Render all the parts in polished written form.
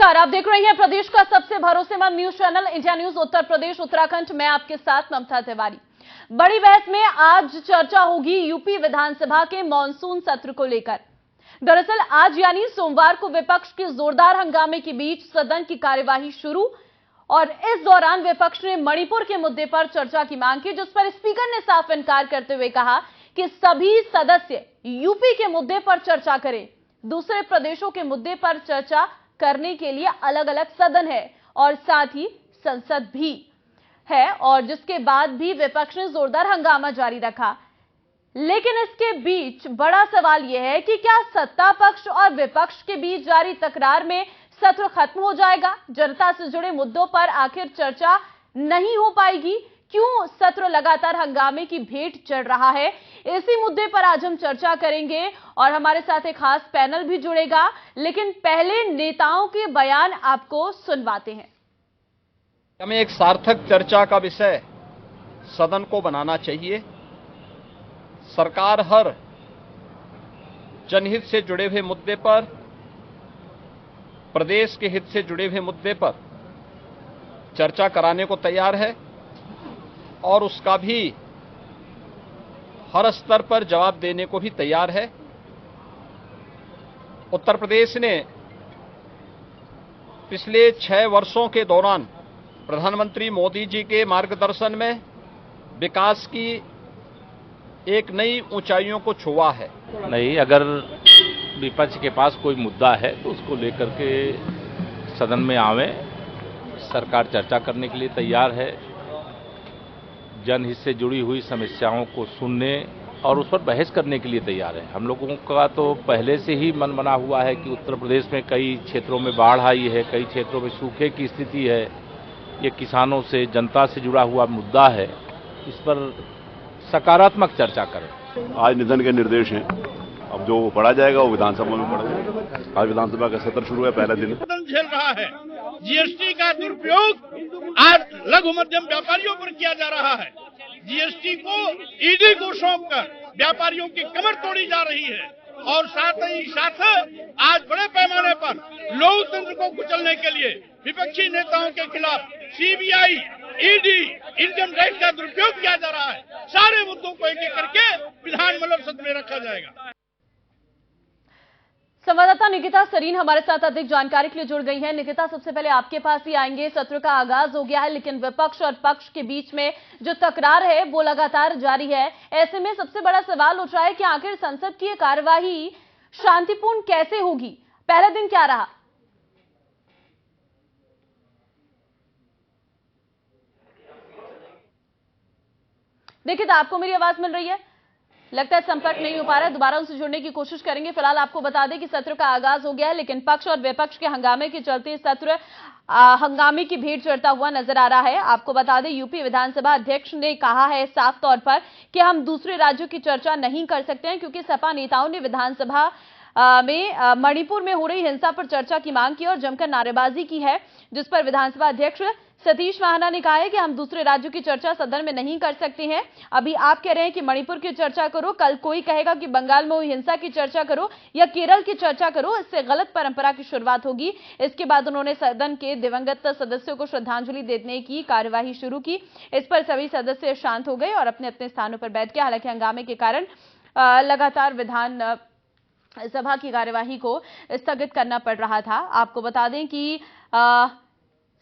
नमस्कार, आप देख रहे हैं प्रदेश का सबसे भरोसेमंद news channel India news Uttar Pradesh Uttarakhand. मैं आपके साथ ममता तिवारी। बड़ी बहस में आज चर्चा होगी यूपी विधानसभा के मॉनसून सत्र को लेकर। दरअसल आज यानी सोमवार को विपक्ष के जोरदार हंगामे के बीच सदन की कार्यवाही शुरू और इस दौरान विपक्ष ने मणिपुर के मुद्दे पर चर्चा की मांग की, जिस पर स्पीकर ने साफ इनकार करते हुए कहा कि सभी सदस्य यूपी के मुद्दे पर चर्चा करें, दूसरे प्रदेशों के मुद्दे पर चर्चा करने के लिए अलग अलग सदन है और साथ ही संसद भी है। और जिसके बाद भी विपक्ष ने जोरदार हंगामा जारी रखा। लेकिन इसके बीच बड़ा सवाल यह है कि क्या सत्ता पक्ष और विपक्ष के बीच जारी तकरार में सत्र खत्म हो जाएगा? जनता से जुड़े मुद्दों पर आखिर चर्चा नहीं हो पाएगी? क्यों सत्र लगातार हंगामे की भेंट चढ़ रहा है? इसी मुद्दे पर आज हम चर्चा करेंगे और हमारे साथ एक खास पैनल भी जुड़ेगा। लेकिन पहले नेताओं के बयान आपको सुनवाते हैं। हमें एक सार्थक चर्चा का विषय सदन को बनाना चाहिए। सरकार हर जनहित से जुड़े हुए मुद्दे पर, प्रदेश के हित से जुड़े हुए मुद्दे पर चर्चा कराने को तैयार है और उसका भी हर स्तर पर जवाब देने को भी तैयार है। उत्तर प्रदेश ने पिछले 6 वर्षों के दौरान प्रधानमंत्री मोदी जी के मार्गदर्शन में विकास की एक नई ऊंचाइयों को छुआ है। नहीं, अगर विपक्ष के पास कोई मुद्दा है तो उसको लेकर के सदन में आवे। सरकार चर्चा करने के लिए तैयार है, जनहित से जुड़ी हुई समस्याओं को सुनने और उस पर बहस करने के लिए तैयार है। हम लोगों का तो पहले से ही मन बना हुआ है कि उत्तर प्रदेश में कई क्षेत्रों में बाढ़ आई है, कई क्षेत्रों में सूखे की स्थिति है। ये किसानों से, जनता से जुड़ा हुआ मुद्दा है, इस पर सकारात्मक चर्चा करें। आज निधन के निर्देश हैं, अब जो पढ़ा जाएगा वो विधानसभा में पढ़ा जाएगा। आज विधानसभा का सत्र शुरू है, पहला दिन झेल रहा है। जीएसटी का दुरुपयोग आज लघु मध्यम व्यापारियों पर किया जा रहा है। जीएसटी को ईडी को सौंपकर व्यापारियों की कमर तोड़ी जा रही है और साथ ही साथ आज बड़े पैमाने पर लोकतंत्र को कुचलने के लिए विपक्षी नेताओं के खिलाफ सीबीआई, ईडी, इनकम टैक्स का दुरुपयोग किया जा रहा है। सारे मुद्दों को एक एक करके विधानमंडल सत्र में रखा जाएगा। संवाददाता निकिता सरीन हमारे साथ अधिक जानकारी के लिए जुड़ गई है। निकिता, सबसे पहले आपके पास ही आएंगे। सत्र का आगाज हो गया है, लेकिन विपक्ष और पक्ष के बीच में जो तकरार है वो लगातार जारी है। ऐसे में सबसे बड़ा सवाल उठ रहा है कि आखिर संसद की कार्यवाही शांतिपूर्ण कैसे होगी? पहला दिन क्या रहा? देखिए, तो आपको मेरी आवाज मिल रही है? लगता है संपर्क नहीं हो पा रहा है, दोबारा उनसे जुड़ने की कोशिश करेंगे। फिलहाल आपको बता दें कि सत्र का आगाज हो गया है, लेकिन पक्ष और विपक्ष के हंगामे के चलते सत्र हंगामे की भेंट चढ़ता हुआ नजर आ रहा है। आपको बता दें, यूपी विधानसभा अध्यक्ष ने कहा है साफ तौर पर कि हम दूसरे राज्यों की चर्चा नहीं कर सकते हैं, क्योंकि सपा नेताओं ने विधानसभा में मणिपुर में हो रही हिंसा पर चर्चा की मांग की और जमकर नारेबाजी की है, जिस पर विधानसभा अध्यक्ष सतीश महाना ने कहा है कि हम दूसरे राज्यों की चर्चा सदन में नहीं कर सकते हैं। अभी आप कह रहे हैं कि मणिपुर की चर्चा करो, कल कोई कहेगा कि बंगाल में हुई हिंसा की चर्चा करो या केरल की चर्चा करो। इससे गलत परंपरा की शुरुआत होगी। इसके बाद उन्होंने सदन के दिवंगत सदस्यों को श्रद्धांजलि देने की कार्यवाही शुरू की। इस पर सभी सदस्य शांत हो गए और अपने अपने स्थानों पर बैठ गए। हालांकि हंगामे के कारण लगातार विधान सभा की कार्यवाही को स्थगित करना पड़ रहा था। आपको बता दें कि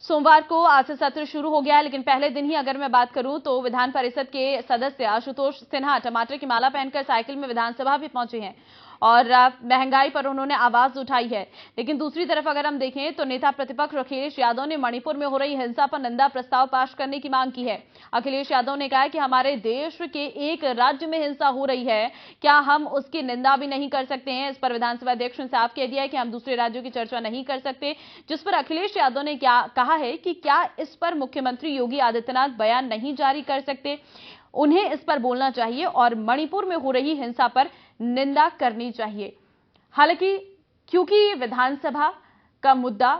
सोमवार को आज से सत्र शुरू हो गया है, लेकिन पहले दिन ही अगर मैं बात करूं तो विधान परिषद के सदस्य आशुतोष सिन्हा टमाटर की माला पहनकर साइकिल में विधानसभा भी पहुंचे हैं और महंगाई पर उन्होंने आवाज उठाई है। लेकिन दूसरी तरफ अगर हम देखें तो नेता प्रतिपक्ष अखिलेश यादव ने मणिपुर में हो रही हिंसा पर निंदा प्रस्ताव पास करने की मांग की है। अखिलेश यादव ने कहा कि हमारे देश के एक राज्य में हिंसा हो रही है, क्या हम उसकी निंदा भी नहीं कर सकते हैं? इस पर विधानसभा अध्यक्ष ने साफ कह दिया है कि हम दूसरे राज्यों की चर्चा नहीं कर सकते, जिस पर अखिलेश यादव ने क्या कहा है कि क्या इस पर मुख्यमंत्री योगी आदित्यनाथ बयान नहीं जारी कर सकते? उन्हें इस पर बोलना चाहिए और मणिपुर में हो रही हिंसा पर निंदा करनी चाहिए। हालांकि क्योंकि विधानसभा का मुद्दा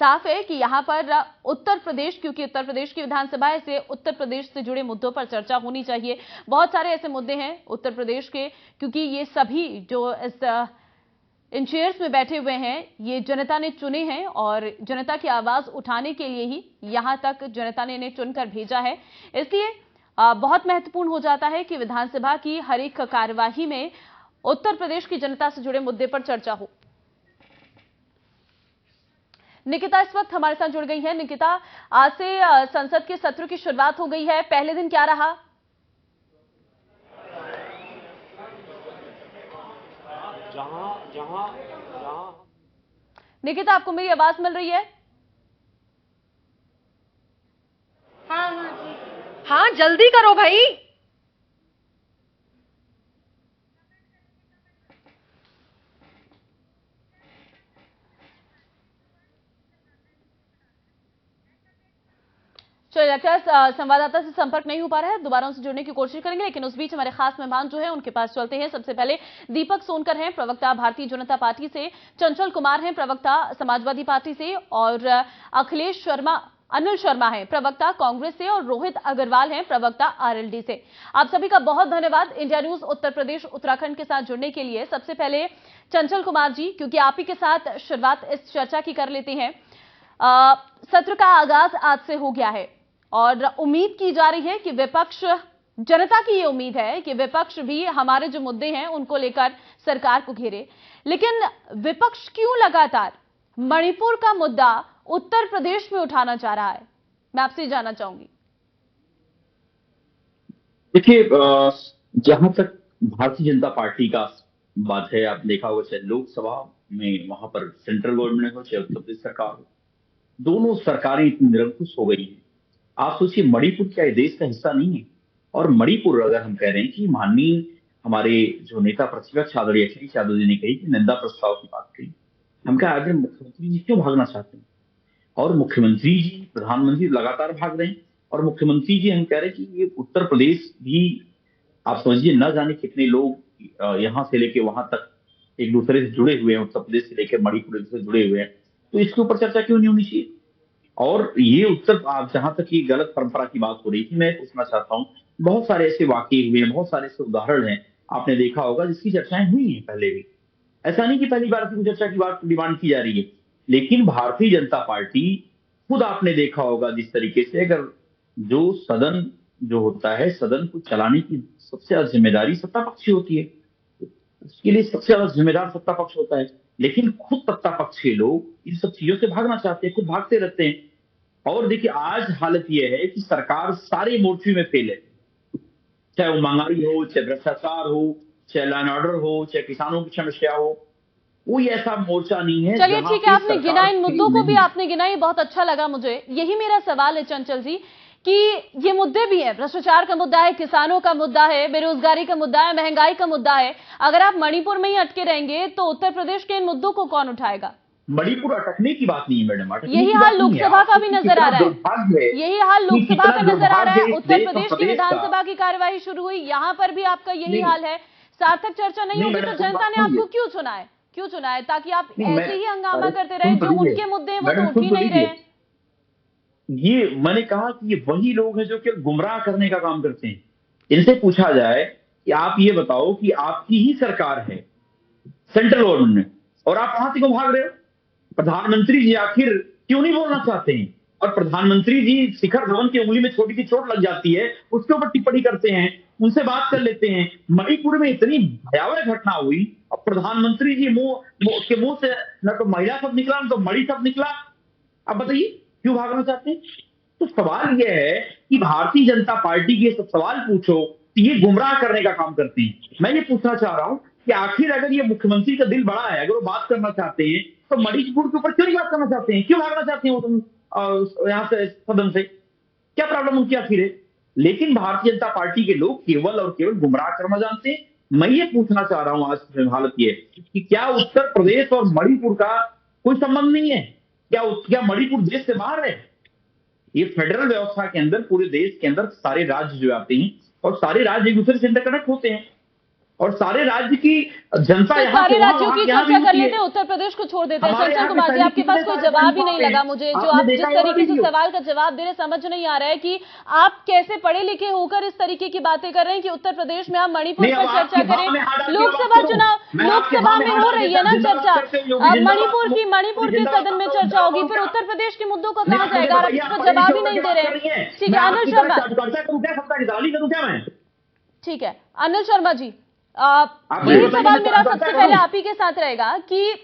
साफ है कि यहां पर उत्तर प्रदेश, क्योंकि उत्तर प्रदेश की विधानसभा है, से उत्तर प्रदेश से जुड़े मुद्दों पर चर्चा होनी चाहिए। बहुत सारे ऐसे मुद्दे हैं उत्तर प्रदेश के, क्योंकि ये सभी जो इस इन चेयर्स में बैठे हुए हैं, ये जनता ने चुने हैं और जनता की आवाज उठाने के लिए ही यहां तक जनता ने इन्हें चुनकर भेजा है। इसलिए बहुत महत्वपूर्ण हो जाता है कि विधानसभा की हर एक कार्यवाही में उत्तर प्रदेश की जनता से जुड़े मुद्दे पर चर्चा हो। निकिता इस वक्त हमारे साथ जुड़ गई है। निकिता, आज से संसद के सत्र की शुरुआत हो गई है, पहले दिन क्या रहा? निकिता, आपको मेरी आवाज मिल रही है? हाँ, जल्दी करो भाई। चलिए, लगता है संवाददाता से संपर्क नहीं हो पा रहा है, दोबारा उनसे जुड़ने की कोशिश करेंगे, लेकिन उस बीच हमारे खास मेहमान जो है उनके पास चलते हैं। सबसे पहले दीपक सोनकर हैं, प्रवक्ता भारतीय जनता पार्टी से, चंचल कुमार हैं, प्रवक्ता समाजवादी पार्टी से, और अनिल शर्मा हैं, प्रवक्ता कांग्रेस से, और रोहित अग्रवाल हैं, प्रवक्ता आरएलडी से। आप सभी का बहुत धन्यवाद इंडिया न्यूज उत्तर प्रदेश उत्तराखंड के साथ जुड़ने के लिए। सबसे पहले चंचल कुमार जी, क्योंकि आप ही के साथ शुरुआत इस चर्चा की कर लेते हैं। सत्र का आगाज आज से हो गया है और उम्मीद की जा रही है कि विपक्ष, जनता की ये उम्मीद है कि विपक्ष भी हमारे जो मुद्दे हैं उनको लेकर सरकार को घेरे, लेकिन विपक्ष क्यों लगातार मणिपुर का मुद्दा उत्तर प्रदेश में उठाना चाह रहा है? मैं आपसे जानना चाहूंगी। देखिए, जहां तक भारतीय जनता पार्टी का बात है, आप देखा होगा चाहे लोकसभा में वहां पर सेंट्रल गवर्नमेंट हो चाहे उत्तर प्रदेश सरकार हो, दोनों सरकारें इतनी निरंकुश हो गई हैं। आप सोचिए, मणिपुर क्या देश का हिस्सा नहीं है? और मणिपुर, अगर हम कह रहे हैं कि माननीय हमारे जो नेता प्रतिपक्ष आदरणीय अखिलेश यादव जी ने कही कि निंदा प्रस्ताव की बात कही, हम कहा आगे मुख्यमंत्री जी क्यों भागना चाहते हैं? और मुख्यमंत्री जी, प्रधानमंत्री लगातार भाग रहे हैं, और मुख्यमंत्री जी हम कह रहे हैं कि ये उत्तर प्रदेश भी, आप समझिए, न जाने कितने लोग यहां से लेके वहां तक एक दूसरे से जुड़े हुए हैं, उत्तर प्रदेश से लेकर मणिपुर से जुड़े हुए हैं, तो इसके ऊपर चर्चा क्यों नहीं होनी चाहिए? और ये जहां तक ये गलत परंपरा की बात हो रही थी, मैं पूछना चाहता हूं, बहुत सारे ऐसे वाकये हुए हैं, बहुत सारे ऐसे उदाहरण हैं, आपने देखा होगा, जिसकी चर्चाएं हुई हैं पहले भी। ऐसा नहीं कि पहली बार की चर्चा की बात डिमांड की जा रही है, लेकिन भारतीय जनता पार्टी खुद, आपने देखा होगा जिस तरीके से, अगर जो सदन जो होता है, सदन को चलाने की सबसे ज्यादा जिम्मेदारी सत्ता पक्ष की होती है, उसके लिए सबसे ज्यादा जिम्मेदार सत्ता पक्ष होता है, लेकिन खुद सत्ता पक्ष के लोग इन सब चीजों से भागना चाहते हैं, खुद भागते रहते हैं। और देखिए, आज हालत यह है कि सरकार सारे मोर्चे में फेल है, चाहे वो महंगाई हो, चाहे भ्रष्टाचार हो, चाहे लॉ एंड ऑर्डर हो, चाहे किसानों की समस्या हो, कोई ऐसा मोर्चा नहीं है। चलिए ठीक है, आपने गिना, इन मुद्दों को भी आपने गिना, ये बहुत अच्छा लगा मुझे। यही मेरा सवाल है चंचल जी, कि ये मुद्दे भी है, भ्रष्टाचार का मुद्दा है, किसानों का मुद्दा है, बेरोजगारी का मुद्दा है, महंगाई का मुद्दा है। अगर आप मणिपुर में ही अटके रहेंगे तो उत्तर प्रदेश के इन मुद्दों को कौन उठाएगा? मणिपुर अटकने की बात नहीं है मैडम, यही हाल लोकसभा का भी नजर आ रहा है, यही हाल लोकसभा का नजर आ रहा है। उत्तर प्रदेश की विधानसभा की कार्यवाही शुरू हुई, यहाँ पर भी आपका यही हाल है। सार्थक चर्चा नहीं होगी तो जनता ने आपको क्यों चुना है? क्यों चुना है? ताकि आप ऐसे ही हंगामा करते रहे, जो उनके मुद्दे हैं वो तो उठ ही नहीं रहे। ये मैंने कहा कि ये वही लोग हैं जो केवल गुमराह करने का काम करते हैं। इनसे पूछा जाए कि आप ये बताओ कि आपकी ही सरकार है सेंट्रल गवर्नमेंट में, और आप वहां से क्यों भाग रहे हो? प्रधानमंत्री जी आखिर क्यों नहीं बोलना चाहते हैं? और प्रधानमंत्री जी शिखर धवन की उंगली में छोटी सी चोट लग जाती है, उसके ऊपर टिप्पणी करते हैं, उनसे बात कर लेते हैं। मणिपुर में इतनी भयावह घटना हुई और प्रधानमंत्री जी के मुंह से न तो महिला शब्द निकला, न तो मणि शब्द निकला। अब बताइए क्यों भागना चाहते हैं? तो सवाल यह है कि भारतीय जनता पार्टी के सब सवाल पूछो तो ये गुमराह करने का काम करते हैं। मैं ये पूछना चाह रहा हूं कि आखिर अगर ये मुख्यमंत्री का दिल बड़ा है, अगर वो बात करना चाहते हैं, तो मणिपुर के ऊपर क्यों नहीं बात करना चाहते हैं? क्यों भागना चाहते हैं वो यहां से, सदन से? क्या प्रॉब्लम उनकी आखिर है? लेकिन भारतीय जनता पार्टी के लोग केवल और केवल गुमराह करना जानते हैं। मैं ये पूछना चाह रहा हूं आज की हालत ये कि क्या उत्तर प्रदेश और मणिपुर का कोई संबंध नहीं है? क्या मणिपुर देश से बाहर है? ये फेडरल व्यवस्था के अंदर, पूरे देश के अंदर सारे राज्य जो आते हैं और सारे राज्य एक दूसरे से इंटरकनेक्ट होते हैं, और सारे राज्य की जनता तो यहाँ सारे के वहाँ राज्यों की यहाँ भी चर्चा कर होती है। लेते हैं, उत्तर प्रदेश को छोड़ देते हैं। हमारे चंचल यहाँ कुमार के जी, सैनिक आपके पास कितने कोई सारे जवाब ही नहीं सैनिक लगा हैं। मुझे, जो आपने आप जिस देखा होगा तरीके से वीडियो। सवाल का जवाब दे रहे, समझ नहीं आ रहा है कि आप कैसे पढ़े लिखे होकर इस तरीके की बातें कर रहे हैं कि उत्तर प्रदेश में आप मणिपुर नहीं, पर अब चर्चा आपकी करें। हाँ में हाँ डाल के लोकसभा बात करूं। चुनाव, मैं आपके लोकसभा हाँ में हाँ हो डाल रही के है ना जिंदाबाद चर्चा। करते हैं, योगी अब जिंदाबाद, मणिपुर की जिंदाबाद सदन में करता हूं, चर्चा होगी, जिंदाबाद फिर क्या? उत्तर प्रदेश के मुद्दों का नहीं, कहाँ आप मुझे जाएगा? और आप बताइए, इस आप पर पढ़े जवाब लिखे ही होकर नहीं के दे बात रहे कर रही हैं। हैं। ठीक मैं है, अनिल आपकी शर्मा। तरह चर्चा करूं क्या, सबका निगरानी करूं क्या मैं? ठीक है, अनिल शर्मा जी, मुझे यही बताइए, सवाल मैं मेरा चर्चा सबसे करूं। पहले आप ही के साथ रहेगा कि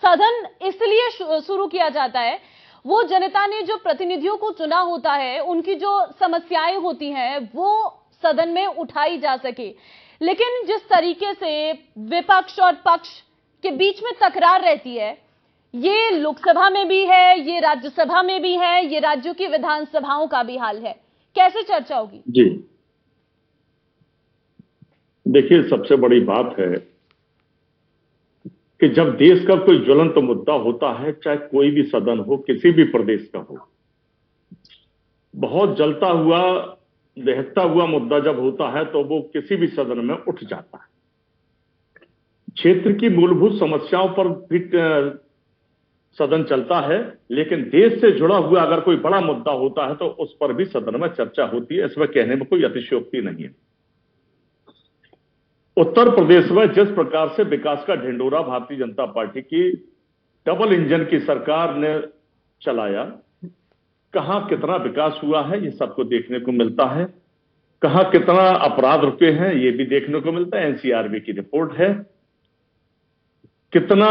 सदन इसलिए शुरू किया जाता है, वो जनता ने जो प्रतिनिधियों को चुना होता है, उनकी जो समस्याएं होती हैं वो सदन में उठाई जा सके। लेकिन जिस तरीके से विपक्ष और पक्ष के बीच में तकरार रहती है, ये लोकसभा में भी है, ये राज्यसभा में भी है, ये राज्यों की विधानसभाओं का भी हाल है। कैसे चर्चा होगी? जी देखिए, सबसे बड़ी बात है कि जब देश का कोई ज्वलंत मुद्दा होता है, चाहे कोई भी सदन हो, किसी भी प्रदेश का हो, बहुत जलता हुआ दहकता हुआ मुद्दा जब होता है तो वो किसी भी सदन में उठ जाता है। क्षेत्र की मूलभूत समस्याओं पर भी सदन चलता है, लेकिन देश से जुड़ा हुआ अगर कोई बड़ा मुद्दा होता है तो उस पर भी सदन में चर्चा होती है। इसमें कहने में कोई अतिशयोक्ति नहीं है। उत्तर प्रदेश में जिस प्रकार से विकास का ढिंडोरा भारतीय जनता पार्टी की डबल इंजन की सरकार ने चलाया, कहां कितना विकास हुआ है ये सबको देखने को मिलता है, कहां कितना अपराध रुके हैं ये भी देखने को मिलता है। एनसीआरबी की रिपोर्ट है। कितना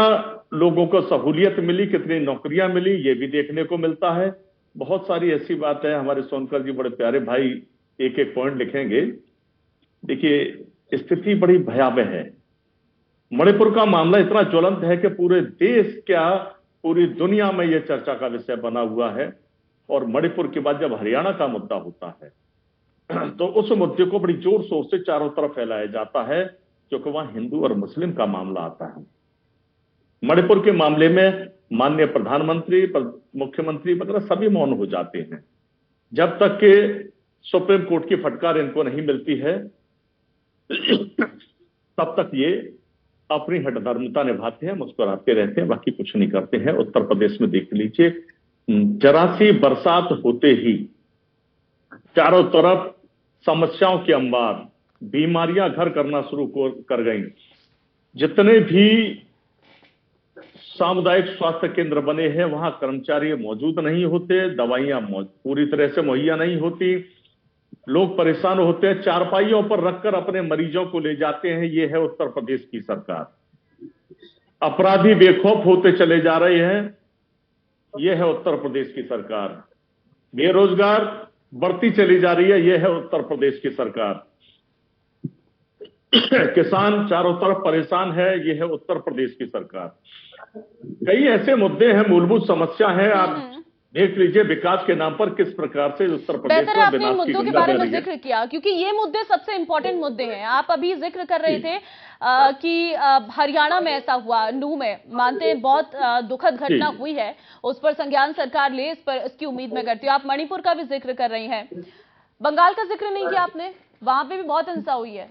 लोगों को सहूलियत मिली, कितनी नौकरियां मिली ये भी देखने को मिलता है। बहुत सारी ऐसी बात है। हमारे सोनकर जी बड़े प्यारे भाई एक एक पॉइंट लिखेंगे। देखिए, स्थिति बड़ी भयावह है। मणिपुर का मामला इतना ज्वलंत है कि पूरे देश क्या पूरी दुनिया में यह चर्चा का विषय बना हुआ है। और मणिपुर के बाद जब हरियाणा का मुद्दा होता है तो उस मुद्दे को बड़ी जोर शोर से चारों तरफ फैलाया जाता है, क्योंकि वहां हिंदू और मुस्लिम का मामला आता है। मणिपुर के मामले में माननीय प्रधानमंत्री, मुख्यमंत्री वगैरह सभी मौन हो जाते हैं। जब तक कि सुप्रीम कोर्ट की फटकार इनको नहीं मिलती है तब तक ये अपनी हठधर्मिता निभाते हैं, मुस्कुराते रहते हैं, बाकी कुछ नहीं करते हैं। उत्तर प्रदेश में देख लीजिए, जरा सी बरसात होते ही चारों तरफ समस्याओं के अंबार, बीमारियां घर करना शुरू कर गई। जितने भी सामुदायिक स्वास्थ्य केंद्र बने हैं वहां कर्मचारी मौजूद नहीं होते, दवाइयां पूरी तरह से मुहैया नहीं होती, लोग परेशान होते हैं, चारपाइयों पर रखकर अपने मरीजों को ले जाते हैं। ये है उत्तर प्रदेश की सरकार। अपराधी बेखौफ होते चले जा रहे हैं। यह है उत्तर प्रदेश की सरकार। बेरोजगार बढ़ती चली जा रही है। यह है उत्तर प्रदेश की सरकार। किसान चारों तरफ परेशान है। यह है उत्तर प्रदेश की सरकार। कई ऐसे मुद्दे हैं, मूलभूत समस्या है। आप देख लीजिए विकास के नाम पर किस प्रकार से उत्तर प्रदेश बेहतर है में आपने इन विनाश की मुद्दों के गंगा बारे बह में रही है। जिक्र किया, क्योंकि ये मुद्दे सबसे इंपॉर्टेंट मुद्दे हैं। आप अभी जिक्र कर रहे थे कि हरियाणा में ऐसा हुआ, नूह में, मानते हैं बहुत दुखद घटना हुई है, उस पर संज्ञान सरकार ले, इस पर इसकी उम्मीद मैं करती हूँ। आप मणिपुर का भी जिक्र कर रही हैं, बंगाल का जिक्र नहीं किया आपने, वहां पे भी बहुत हिंसा हुई है।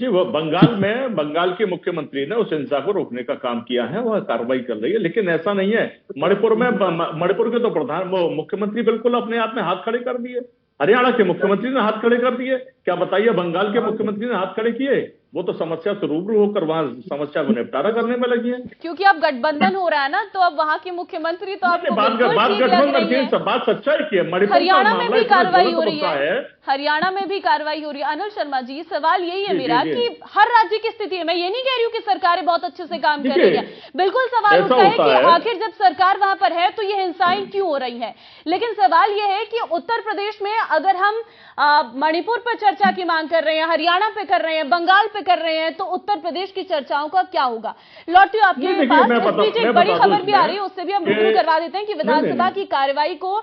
जी, वो बंगाल में बंगाल के मुख्यमंत्री ने उस हिंसा को रोकने का काम किया है, वह कार्रवाई कर रही है। लेकिन ऐसा नहीं है मणिपुर में, मणिपुर के तो मुख्यमंत्री बिल्कुल अपने आप में हाथ खड़े कर दिए। हरियाणा के मुख्यमंत्री ने हाथ खड़े कर दिए। क्या बताइए बंगाल के मुख्यमंत्री ने हाथ खड़े किए? वो तो समस्या से रूबरू होकर वहां समस्या को निपटारा करने में लगी है। क्योंकि अब गठबंधन हो रहा है ना, तो अब वहां के मुख्यमंत्री तो आपको बात बिल्कुल ठीक लग गठबंधन रही है। की बात सच्चाई की है। मणिपुर हरियाणा में भी कार्रवाई हो रही है। हरियाणा में भी कार्रवाई हो रही है। अनिल शर्मा जी, सवाल यही है जी, मेरा जी, कि हर राज्य की स्थिति है, मैं ये नहीं कह रही हूँ कि सरकारें बहुत अच्छे से काम कर रही है, बिल्कुल सवाल उठता है कि आखिर जब सरकार वहां पर है तो ये हिंसाएं क्यों हो रही हैं। लेकिन सवाल यह है कि उत्तर प्रदेश में अगर हम मणिपुर पर चर्चा की मांग कर रहे हैं, हरियाणा पे कर रहे हैं, बंगाल पे कर रहे हैं, तो उत्तर प्रदेश की चर्चाओं का क्या होगा? लौटती हूँ आपके पास। इस बीच एक बड़ी खबर भी आ रही है, उससे भी हम रूबरू करवा देते हैं कि विधानसभा की कार्यवाही को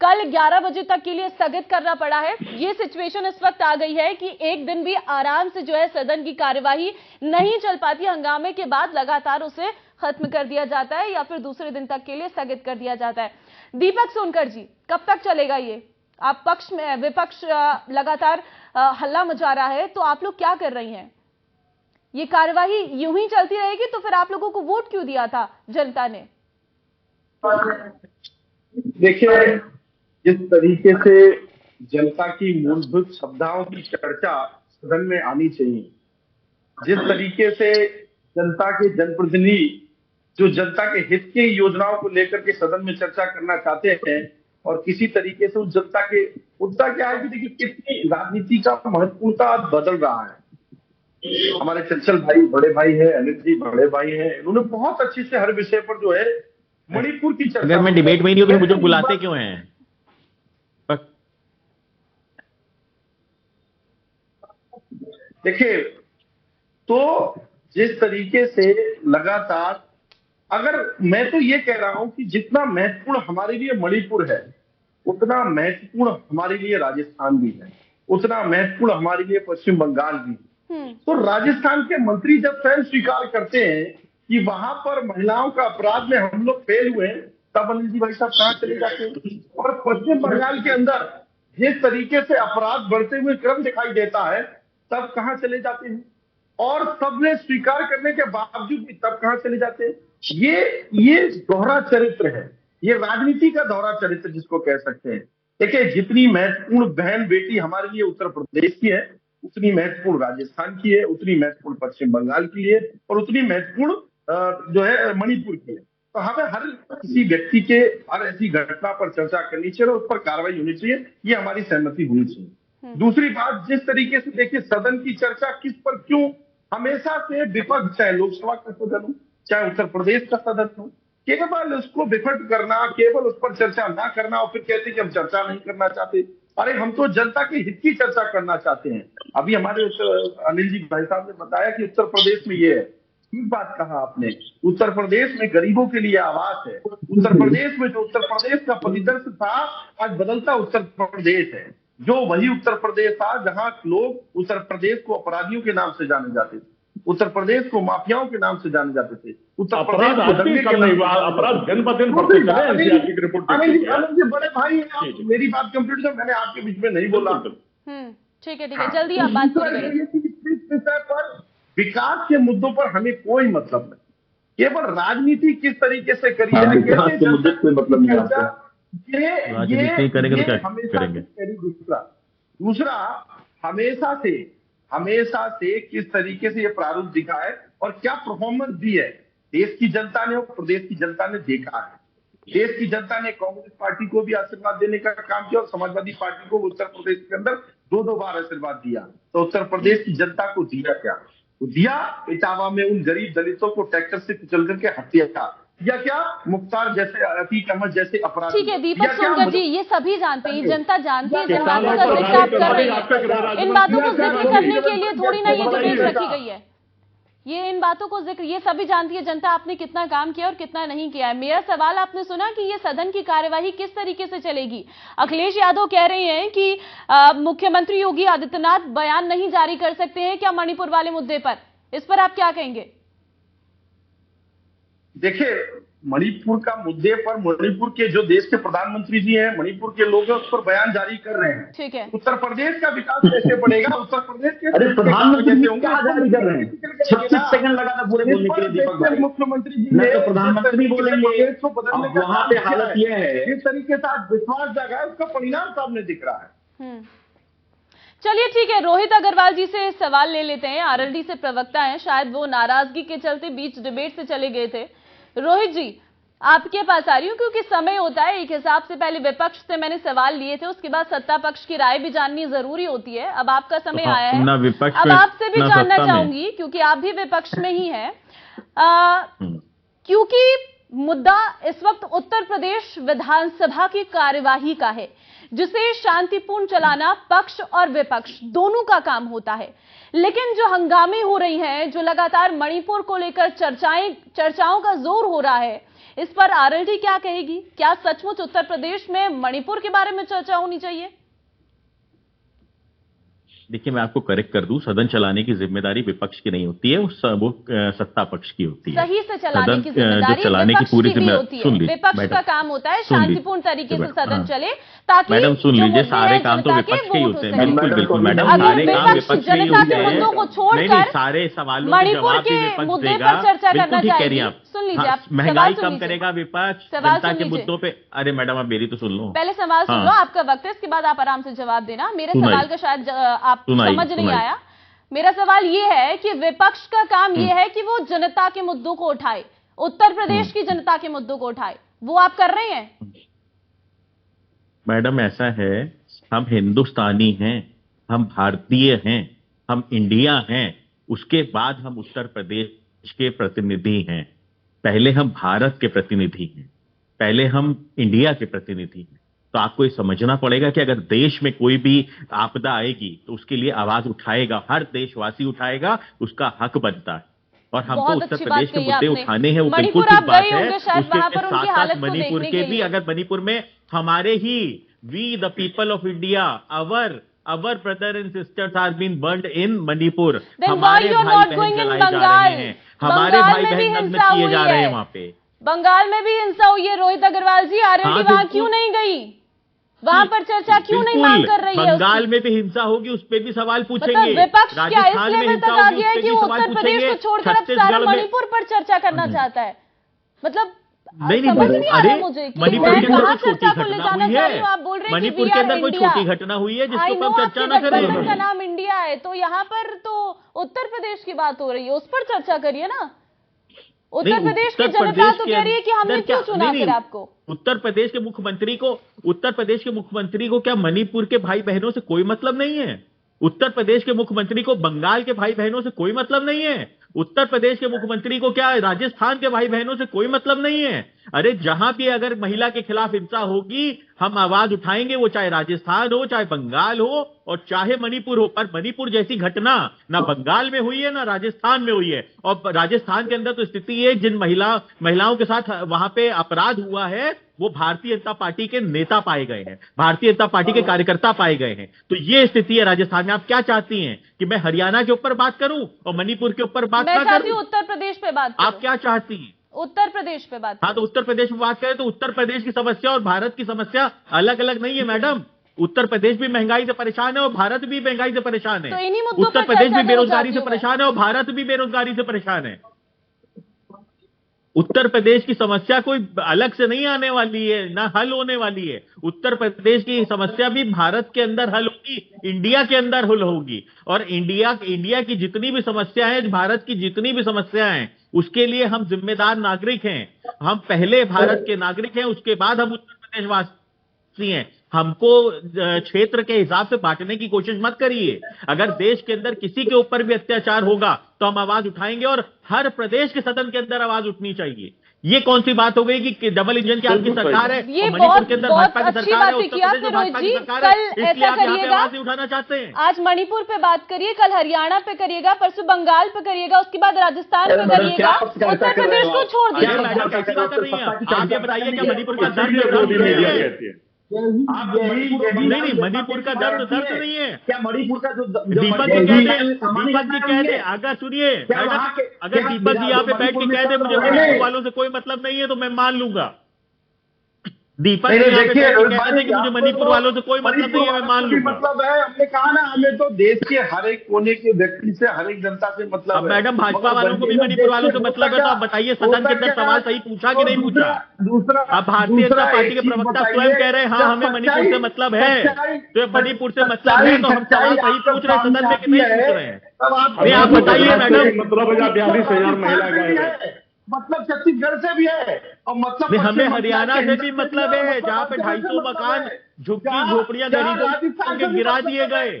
कल 11 बजे तक के लिए स्थगित करना पड़ा है। ये सिचुएशन इस वक्त आ गई है कि एक दिन भी आराम से जो है सदन की कार्यवाही नहीं चल पाती। हंगामे के बाद लगातार उसे खत्म कर दिया जाता है या फिर दूसरे दिन तक के लिए स्थगित कर दिया जाता है। दीपक सोनकर जी, कब तक चलेगा ये? आप पक्ष में, विपक्ष लगातार हल्ला मचा रहा है, तो आप लोग क्या कर रही हैं? ये कार्यवाही यूं ही चलती रहेगी तो फिर आप लोगों को वोट क्यों दिया था जनता ने? देखिए, जिस तरीके से जनता की मूलभूत सुविधाओं की चर्चा सदन में आनी चाहिए, जिस तरीके से जनता के जनप्रतिनिधि जो जनता के हित की योजनाओं को लेकर के सदन में चर्चा करना चाहते हैं, और किसी तरीके से उस जनता के मुद्दा क्या है कि देखिए कितनी राजनीति का महत्वपूर्णता बदल रहा है। हमारे चंचल भाई बड़े भाई है, अनिल जी बड़े भाई हैं, उन्होंने बहुत अच्छे से हर विषय पर जो है मणिपुर की चर्चा। अगर मैं डिबेट में नहीं हूं तो मुझे बुलाते क्यों हैं? देखिए, तो जिस तरीके से लगातार, अगर मैं तो ये कह रहा हूं कि जितना महत्वपूर्ण हमारे लिए मणिपुर है, उतना महत्वपूर्ण हमारे लिए राजस्थान भी है, उतना महत्वपूर्ण हमारे लिए पश्चिम बंगाल भी है। तो राजस्थान के मंत्री जब स्वयं स्वीकार करते हैं कि वहां पर महिलाओं का अपराध में हम लोग फेल हुए हैं, तब अनिल जी भाई साहब कहां चले जाते हैं? और पश्चिम बंगाल के अंदर जिस तरीके से अपराध बढ़ते हुए क्रम दिखाई देता है, तब कहां चले जाते हैं? और सबने स्वीकार करने के बावजूद भी तब कहां चले जाते हैं? ये दोहरा चरित्र है, ये राजनीति का दोहरा चरित्र जिसको कह सकते हैं। देखिए, जितनी महत्वपूर्ण बहन बेटी हमारे लिए उत्तर प्रदेश की है, उतनी महत्वपूर्ण राजस्थान की है, उतनी महत्वपूर्ण पश्चिम बंगाल की है, और उतनी महत्वपूर्ण जो है मणिपुर की है। तो हमें हर किसी व्यक्ति के हर ऐसी घटना पर चर्चा करनी चाहिए और उस पर कार्रवाई होनी चाहिए, ये हमारी सहमति होनी चाहिए। दूसरी बात, जिस तरीके से देखिए सदन की चर्चा किस पर क्यों हमेशा से विपक्ष, चाहे लोकसभा का सदन हो चाहे उत्तर प्रदेश का सदन हो, केवल उसको विफट करना, केवल उस पर चर्चा ना करना, और फिर कहते कि हम चर्चा नहीं करना चाहते। अरे हम तो जनता के हित की चर्चा करना चाहते हैं। अभी हमारे अनिल जी भाई साहब ने बताया कि उत्तर प्रदेश में ये है, ठीक बात कहा आपने। उत्तर प्रदेश में गरीबों के लिए आवास है। उत्तर प्रदेश में जो उत्तर प्रदेश का परिदृश्य था, आज बदलता उत्तर प्रदेश है। जो वही उत्तर प्रदेश था जहां लोग उत्तर प्रदेश को अपराधियों के नाम से जाने जाते थे, उत्तर प्रदेश को माफियाओं के नाम से जाने जाते थे, उत्तर प्रदेश को दंगे के नाम से। अपराध दिन ब दिन बढ़ते चले हैं। एनसीआरबी की रिपोर्ट आनंद जी बड़े भाई हैं, आप मेरी बात कंप्लीट कर, मैंने आपके बीच में नहीं बोला। ठीक है, जल्दी आप बात करें। इस विषय पर विकास के मुद्दों पर हमें कोई मतलब नहीं, केवल राजनीति किस तरीके से करी है, विकास के मुद्दे कोई मतलब नहीं आता। राजनीति करेंगे तो क्या करेंगे? दूसरा, हमेशा से किस तरीके से ये प्रारूप दिखा है और क्या परफॉर्मेंस दी है, देश की जनता ने और प्रदेश की जनता ने देखा है। देश की जनता ने कांग्रेस पार्टी को भी आशीर्वाद देने का काम किया और समाजवादी पार्टी को उत्तर प्रदेश के अंदर 2-2 बार आशीर्वाद दिया। तो उत्तर प्रदेश की जनता को दिया क्या? दिया इटावा में उन गरीब दलितों को ट्रैक्टर से कुचल करके हत्या, या क्या मुख्तार जैसे, अतीक अहमद जैसे अपराध। ठीक है दीपक सोनकर जी, ये सभी जानते हैं, जनता जानती है, जिन बातों का जिक्र आप कर रहे हैं, इन बातों को जिक्र करने के लिए थोड़ी ना ये डिबेट रखी गई है। ये इन बातों को जिक्र, ये सभी जानती है जनता आपने कितना काम किया और कितना नहीं किया है। मेरा सवाल, आपने सुना कि ये सदन की कार्यवाही किस तरीके से चलेगी? अखिलेश यादव कह रहे हैं कि मुख्यमंत्री योगी आदित्यनाथ बयान नहीं जारी कर सकते हैं क्या मणिपुर वाले मुद्दे पर? इस पर आप क्या कहेंगे? देखिए, मणिपुर का मुद्दे पर मणिपुर के जो देश के प्रधानमंत्री जी हैं, मणिपुर के लोग उस पर बयान जारी कर रहे हैं। ठीक है, उत्तर प्रदेश का विकास कैसे बढ़ेगा? उत्तर प्रदेश के प्रधानमंत्री जारी कर रहे हैं, 36 सेकंड लगा था पूरे बोलने के लिए दीपक भाई। मुख्यमंत्री जी ने तो प्रधानमंत्री बोलेंगे, को बदलने का वहां पे हालत यह है, जिस तरीके से आज विश्वास जगा है, उसका परिणाम सामने दिख रहा है। चलिए ठीक है, रोहित अग्रवाल जी से सवाल ले लेते हैं। आरएलडी से प्रवक्ता हैं, शायद वो नाराजगी के चलते बीच डिबेट से चले गए थे। रोहित जी, आपके पास आ रही हूँ क्योंकि समय होता है, एक हिसाब से पहले विपक्ष से मैंने सवाल लिए थे, उसके बाद सत्ता पक्ष की राय भी जाननी जरूरी होती है। अब आपका समय आया है, अब आपसे भी जानना चाहूंगी क्योंकि आप भी विपक्ष में ही हैं, क्योंकि मुद्दा इस वक्त उत्तर प्रदेश विधानसभा की कार्यवाही का है, जिसे शांतिपूर्ण चलाना पक्ष और विपक्ष दोनों का काम होता है। लेकिन जो हंगामे हो रही हैं, जो लगातार मणिपुर को लेकर चर्चाओं का जोर हो रहा है, इस पर आरएलडी क्या कहेगी? क्या सचमुच उत्तर प्रदेश में मणिपुर के बारे में चर्चा होनी चाहिए? देखिए, मैं आपको करेक्ट कर दूं, सदन चलाने की जिम्मेदारी विपक्ष की नहीं होती है, वो सत्ता पक्ष की होती है। सही से चलाने की जिम्मेदारी चलाने की विपक्ष पूरी की भी होती है। सुन लीजिए विपक्ष मैडम, का काम होता है सुन लीजिए, शांतिपूर्ण तरीके से सदन हाँ। चले, ताकि मैडम सुन जो लीजिए, मुद्दे सारे हैं काम तो जनता के विपक्ष के ही वो होते हैं। उठ सकें। बिल्कुल बिल्कुल मैडम, अगर सारे काम विपक्ष विपक्ष के ही जनता होते के हैं। मुद्दों को नहीं, छोड़कर सारे सवालों के मणिपुर जवाब भी के विपक्ष मुद्दे देगा। पर चर्चा बिल्कुल करना ठीक कह रही चाहिए। हैं आप। सुन लीजिए, हाँ, आप महंगाई सवाल सुन कम लीजिए। करेगा विपक्ष, सवाल जनता सुन के लीजिए। मुद्दों पे। अरे मैडम, आप मेरी तो सुन लो। पहले सवाल सुन हाँ। लो, आपका वक्त है, इसके बाद आप आराम से जवाब देना। मेरे सुनाइए। सवाल का शायद आप समझ नहीं सुनाइए। आया। मेरा सवाल ये है कि विपक्ष का काम ये है कि वो जनता के मुद्दों को उठाए, उत्तर प्रदेश की जनता के मुद्दों को उठाए, वो आप कर रहे हैं? मैडम ऐसा है, हम हिंदुस्तानी हैं, हम भारतीय हैं, हम इंडिया हैं, उसके बाद हम उत्तर प्रदेश के प्रतिनिधि हैं। पहले हम भारत के प्रतिनिधि हैं, पहले हम इंडिया के प्रतिनिधि हैं। तो आपको ये समझना पड़ेगा कि अगर देश में कोई भी आपदा आएगी तो उसके लिए आवाज उठाएगा, हर देशवासी उठाएगा, उसका हक बनता है। और हमको बहुत उत्तर अच्छी प्रदेश बात के कही मुद्दे आपने। उठाने हैं, वो बिल्कुल मणिपुर ठीक आप बात गए है। होंगे शायद वहां पर उसके उनकी साथ हालत साथ को मणिपुर देखने के के भी, लिए। अगर मणिपुर में हमारे ही we the people of India, our brother and sisters are being burned in Manipur. Then why हमारे you're भाई not बहन going in जलाए जा बंगाल? रहे हैं, हमारे बंगाल भाई में भी बहन नग्न हिंसा किए हुई जा रहे हैं है। वहां पे। बंगाल में भी हिंसा हुई है। रोहित अग्रवाल जी, आरएलडी हाँ, वहां बिल्कुल। क्यों नहीं गई? वहां पर चर्चा क्यों नहीं मांग कर रही है बंगाल उसकी? में भी हिंसा होगी, उस पे भी सवाल पूछेंगे। मतलब विपक्ष क्या इस राजस्थान में लेवल हिंसा तक आ होगी, गया है उस पे कि भी वो सवाल उत्तर प्रदेश पूछेंगे। को छोड़कर अब सारा छत्तीसगढ़ में मणिपुर पर चर्चा करना चाहता है? मतलब नहीं समझ नहीं आ रहा अरे मुझे कि मणिपुर मैं के अंदर कहाँ कोई छोटी चर्चा को ले घटना जाना हुई चाह रही है? हूँ। आप बोल रहे हैं कि मणिपुर we के are अंदर कोई India। छोटी घटना हुई है I जिसको know हम आपके चर्चा ना गठबंधन का करें? नाम इंडिया है, तो यहाँ पर तो उत्तर प्रदेश की बात हो रही है, उस पर चर्चा करिए ना। उत्तर प्रदेश की जनता तो कह रही है कि हमने क्यों चुना फिर आपको? उत्तर प्रदेश के मुख्यमंत्री को क्या मणिपुर के भाई बहनों से कोई मतलब नहीं है? उत्तर प्रदेश के मुख्यमंत्री को बंगाल के भाई बहनों से कोई मतलब नहीं है? उत्तर प्रदेश के मुख्यमंत्री को क्या राजस्थान के भाई बहनों से कोई मतलब नहीं है? अरे जहां भी अगर महिला के खिलाफ हिंसा होगी, हम आवाज उठाएंगे, वो चाहे राजस्थान हो, चाहे बंगाल हो और चाहे मणिपुर हो। पर मणिपुर जैसी घटना ना बंगाल में हुई है, ना राजस्थान में हुई है। और राजस्थान के अंदर तो स्थिति है, जिन महिलाओं के साथ वहां पे अपराध हुआ है, वो भारतीय जनता पार्टी के नेता पाए गए हैं, भारतीय जनता पार्टी के कार्यकर्ता पाए गए हैं। तो ये स्थिति है राजस्थान में। आप क्या चाहती हैं कि मैं हरियाणा के ऊपर बात करूं और मणिपुर के ऊपर बात ना मैं चाहती हूँ करूं? उत्तर प्रदेश पे बात करो। आप क्या चाहती हैं? उत्तर प्रदेश पे बात हाँ, तो उत्तर प्रदेश में बात करें तो उत्तर प्रदेश की समस्या और भारत की समस्या अलग अलग नहीं है मैडम। उत्तर प्रदेश भी महंगाई से परेशान है और भारत भी महंगाई से परेशान है। तो इन्हीं मुद्दों उत्तर पर प्रदेश चर्चा भी करना बेरोजगारी से चाहती हूँ मैं। परेशान है और भारत भी बेरोजगारी से परेशान है। उत्तर प्रदेश की समस्या कोई अलग से नहीं आने वाली है, ना हल होने वाली है। उत्तर प्रदेश की समस्या भी भारत के अंदर हल होगी, इंडिया के अंदर हल होगी। और इंडिया की जितनी भी समस्याएं हैं, भारत की जितनी भी समस्याएं हैं, उसके लिए हम जिम्मेदार नागरिक हैं। हम पहले भारत के नागरिक हैं, उसके बाद हम उत्तर प्रदेशवासी हैं। हमको क्षेत्र के हिसाब से बांटने की कोशिश मत करिए। अगर देश के अंदर किसी के ऊपर भी अत्याचार होगा तो हम आवाज उठाएंगे और हर प्रदेश के सदन के अंदर आवाज उठनी चाहिए। ये कौन सी बात हो गई कि डबल इंजन की आपकी सरकार है, ये मणिपुर के अंदर बहुत भाजपा की अच्छी सरकार है, बात उत्तर की आपने प्रदेश में भाजपा की रोहित जी। सरकार है, कल इसलिए ऐसा आप यहाँ पे करिएगा, आवाज नहीं उठाना चाहते हैं। आज मणिपुर पे बात करिए, कल हरियाणा पे करिएगा, परसों बंगाल पे करिएगा, उसके बाद राजस्थान पे करिएगा। उत्तर प्रदेश को छोड़ अरे दीजिए। मैडम, कैसी बात कर रही हैं आप? ये बताइए क्या मणिपुर का दर्द मीडिया नहीं है? कहती है। नहीं, मणिपुर का दर्द नहीं है। क्या मणिपुर का जो दीपक जी कह दे, अगर सुनिए मैडम, अगर दीपक जी यहाँ पे बैठ के कह दे मुझे मणिपुर वालों से कोई मतलब नहीं है तो मैं मान लूंगा। दीपक जी यहाँ पे बैठ के कहते थे कि मुझे मणिपुर वालों से कोई मतलब नहीं है, मैं मान लूंगा। मतलब है, हमने कहा ना, हमें तो देश के हर एक कोने के व्यक्ति से, हर एक जनता से मतलब अब है। मैडम, भाजपा वालों को भी मणिपुर वालों से मतलब है, तो आप बताइए सदन के अंदर सवाल सही पूछा कि नहीं पूछा? दूसरा अब भारतीय जनता पार्टी के प्रवक्ता स्वयं कह रहे हैं हाँ हमें मणिपुर से मतलब है, तो मणिपुर से मतलब है तो हम सवाल सही पूछ रहे हैं सदन में कि नहीं पूछ रहे हैं? नहीं, आप बताइए मैडम। मतलब 42,000 महिला गायब, मतलब छत्तीसगढ़ से भी है और मतलब हमें हरियाणा से भी मतलब है, जहाँ पे 250 मकान झुग्गी झोपड़ियां गरीबों के गिरा दिए गए।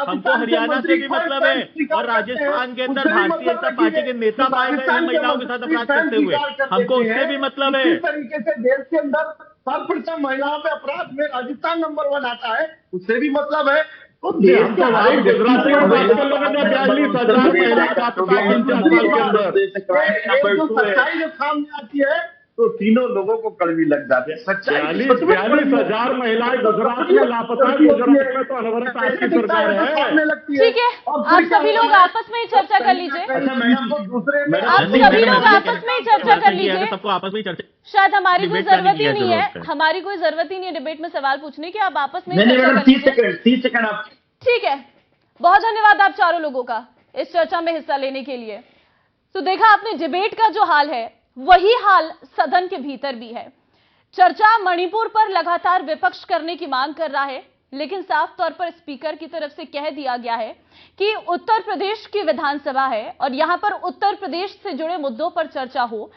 हमको हरियाणा से भी मतलब है और राजस्थान के अंदर भारतीय जनता पार्टी के नेता पाए गए हैं महिलाओं के साथ अपराध करते हुए, हमको उससे भी मतलब है। इस तरीके से देश के अंदर सर्वप्रथम महिलाओं पे अपराध में राजस्थान नंबर 1 आता है, उससे भी मतलब है। तो देश के हर एक गुजरात में 42,000 महिला का सच्चाई जो सामने आती है तो तीनों लोगों को कड़वी लग जाती है। सच्चाई 42,000 महिलाएं गुजरात में लापता है। गुजरात में तो अनवरत आपकी सरकार है। ठीक है, आप सभी लोग आपस में ही चर्चा कर लीजिए। आप सभी लोग आपस में ही चर्चा कर लीजिए। सबको आपस में चर्चा, शायद हमारी कोई डिबेट जरूरत ही करने की नहीं क्या है, जरूरत है? हमारी कोई जरूरत ही नहीं है डिबेट में सवाल पूछने की। आप आपस में ही नहीं चर्चा मैडम, कर 30 लीजिए। सेकंड आप। ठीक है, बहुत धन्यवाद आप चारों लोगों का इस चर्चा में हिस्सा लेने के लिए। तो देखा आपने, डिबेट का जो हाल है वही हाल सदन के भीतर भी है। चर्चा मणिपुर पर लगातार विपक्ष करने की मांग कर रहा है, लेकिन साफ तौर पर स्पीकर की तरफ से कह दिया गया है कि उत्तर प्रदेश की विधानसभा है और यहां पर उत्तर प्रदेश से जुड़े मुद्दों पर चर्चा हो।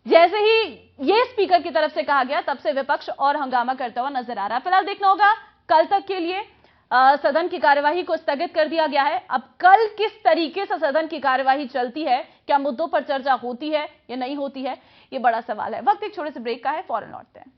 जैसे ही यह स्पीकर की तरफ से कहा गया, तब से विपक्ष और हंगामा करता हुआ नजर आ रहा है। फिलहाल देखना होगा, कल तक के लिए सदन की कार्यवाही को स्थगित कर दिया गया है। अब कल किस तरीके से सदन की कार्यवाही चलती है, क्या मुद्दों पर चर्चा होती है या नहीं होती है, ये बड़ा सवाल है। वक्त एक छोटे से ब्रेक का है, फौरन लौटते हैं।